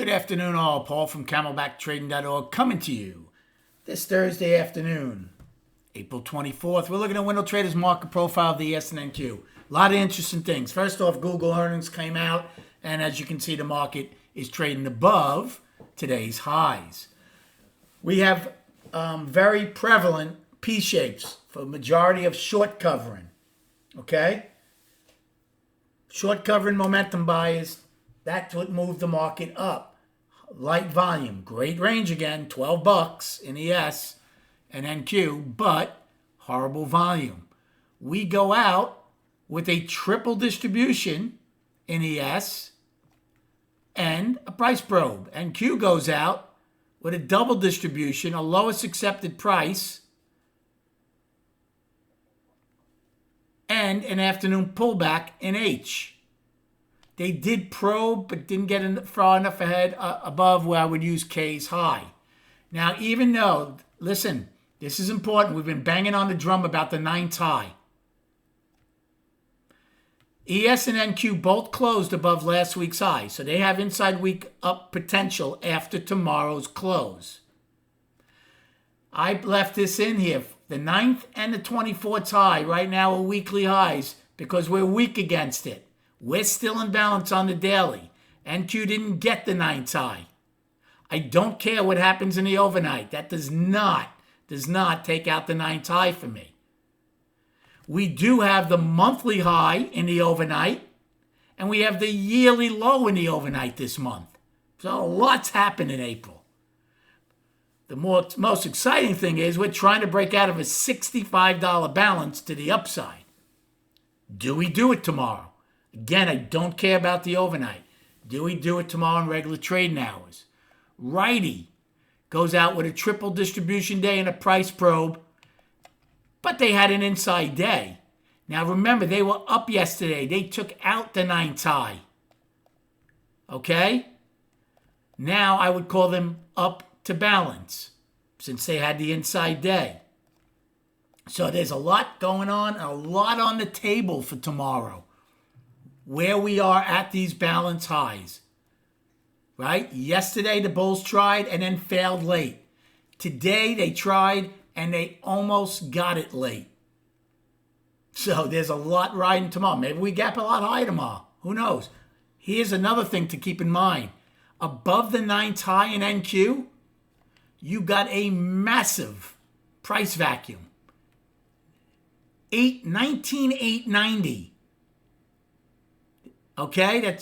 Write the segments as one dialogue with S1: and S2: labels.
S1: Good afternoon, all. Paul from CamelbackTrading.org coming to you this Thursday afternoon, April 24th. We're looking at Window Trader's market profile of the ES and NQ. A lot of interesting things. First off, Google earnings came out, and as you can see, the market is trading above today's highs. We have very prevalent P-shapes for a majority of short covering. Okay? Short covering momentum buyers. That's what moved the market up. Light volume, great range again, $12 in ES and NQ, but horrible volume. We go out with a triple distribution in ES and a price probe. NQ goes out with a double distribution, a lowest accepted price, and an afternoon pullback in H. They did probe, but didn't get far enough ahead above where I would use K's high. Now, even though, listen, this is important. We've been banging on the drum about the 9th high. ES and NQ both closed above last week's high, so they have inside week up potential after tomorrow's close. I left this in here. The 9th and the 24th high right now are weekly highs because we're weak against it. We're still in balance on the daily. NQ didn't get the 9th high. I don't care what happens in the overnight. That does not take out the 9th high for me. We do have the monthly high in the overnight, and we have the yearly low in the overnight this month. So a lot's happened in April. The most exciting thing is we're trying to break out of a $65 balance to the upside. Do we do it tomorrow? Again, I don't care about the overnight. Do we do it tomorrow in regular trading hours? Righty goes out with a triple distribution day and a price probe, but they had an inside day. Now remember, they were up yesterday. They took out the 9th high. Okay? Now I would call them up to balance since they had the inside day. So there's a lot going on, a lot on the table for tomorrow. Where we are at these balance highs, right? Yesterday, the bulls tried and then failed late. Today, they tried and they almost got it late. So there's a lot riding tomorrow. Maybe we gap a lot higher tomorrow. Who knows? Here's another thing to keep in mind. Above the 9th high in NQ, you got a massive price vacuum. 19,890. Okay,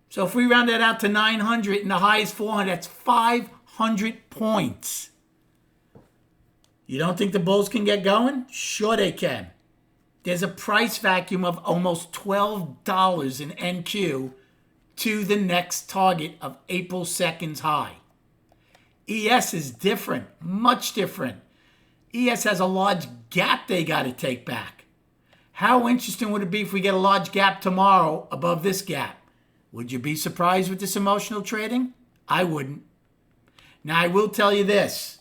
S1: so if we round that out to 900 and the high is 400, that's 500 points. You don't think the bulls can get going? Sure they can. There's a price vacuum of almost $12 in NQ to the next target of April 2nd's high. ES is different, much different. ES has a large gap they got to take back. How interesting would it be if we get a large gap tomorrow above this gap? Would you be surprised with this emotional trading? I wouldn't. Now, I will tell you this.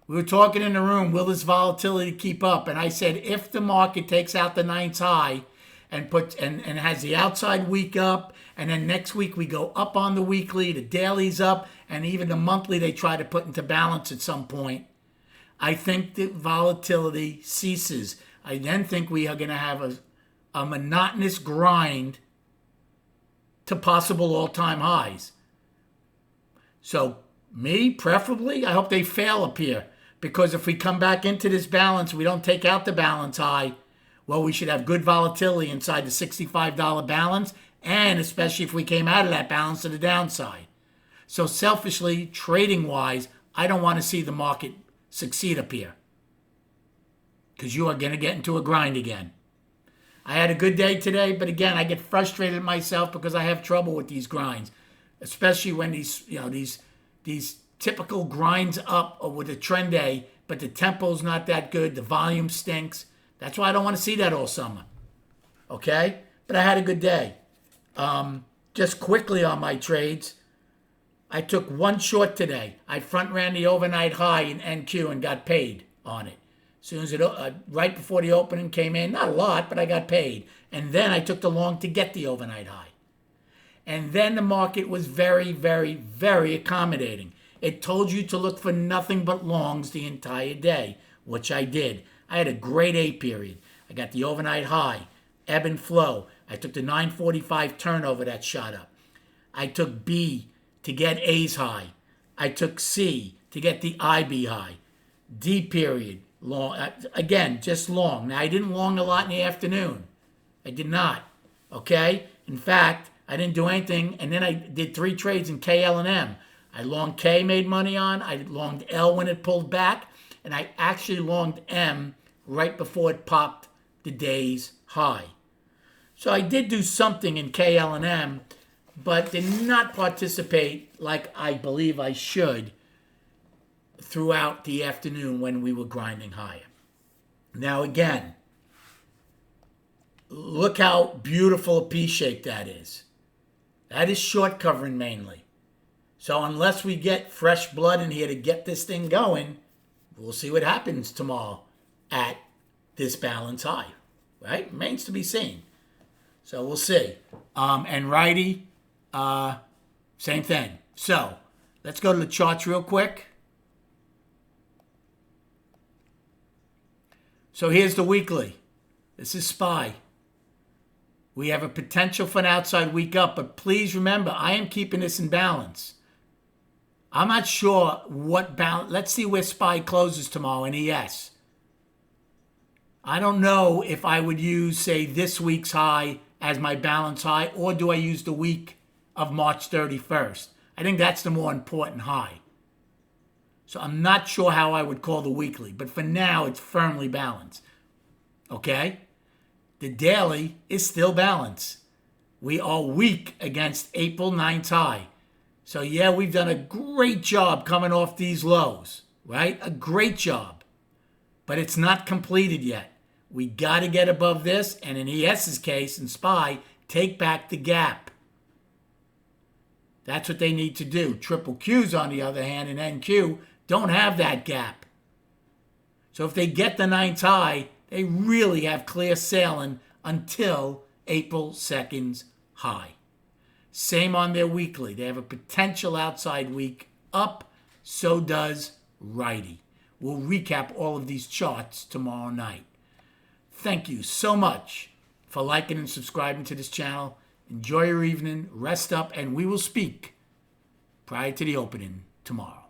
S1: We were talking in the room, will this volatility keep up? And I said, if the market takes out the 9th high and has the outside week up, and then next week we go up on the weekly, the daily's up, and even the monthly they try to put into balance at some point, I think the volatility ceases. I then think we are going to have a monotonous grind to possible all-time highs. So me, preferably, I hope they fail up here. Because if we come back into this balance, we don't take out the balance high, well, we should have good volatility inside the $65 balance, and especially if we came out of that balance to the downside. So selfishly, trading-wise, I don't want to see the market succeed up here, because you are going to get into a grind again. I had a good day today, but again, I get frustrated myself because I have trouble with these grinds, especially when these typical grinds up or with a trend day, but the tempo's not that good, the volume stinks. That's why I don't want to see that all summer. Okay? But I had a good day. Just quickly on my trades, I took one short today. I front ran the overnight high in NQ and got paid on it. As soon as it, right before the opening came in, not a lot, but I got paid. And then I took the long to get the overnight high. And then the market was very, very, very accommodating. It told you to look for nothing but longs the entire day, which I did. I had a great A period. I got the overnight high, ebb and flow. I took the 945 turnover that shot up. I took B to get A's high. I took C to get the IB high. D period, long. Again, just long. Now, I didn't long a lot in the afternoon. I did not. Okay? In fact, I didn't do anything. And then I did 3 trades in K, L, and M. I longed K, made money on. I longed L when it pulled back. And I actually longed M right before it popped the day's high. So I did do something in K, L, and M, but did not participate like I believe I should throughout the afternoon when we were grinding higher. Now again, look how beautiful a P-shape that is. That is short covering mainly. So unless we get fresh blood in here to get this thing going, we'll see what happens tomorrow at this balance high, right? Remains to be seen. So we'll see. And righty, same thing. So let's go to the charts real quick. So here's the weekly. This is SPY. We have a potential for an outside week up, but please remember, I am keeping this in balance. I'm not sure what balance. Let's see where SPY closes tomorrow in ES. I don't know if I would use, say, this week's high as my balance high, or do I use the week of March 31st? I think that's the more important high. So I'm not sure how I would call the weekly, but for now, it's firmly balanced. Okay? The daily is still balanced. We are weak against April 9th high. So yeah, we've done a great job coming off these lows, right? A great job. But it's not completed yet. We got to get above this, and in ES's case, in SPY, take back the gap. That's what they need to do. Triple Qs, on the other hand, and NQ don't have that gap. So if they get the 9th high, they really have clear sailing until April 2nd's high. Same on their weekly. They have a potential outside week up. So does righty. We'll recap all of these charts tomorrow night. Thank you so much for liking and subscribing to this channel. Enjoy your evening, rest up, and we will speak prior to the opening tomorrow.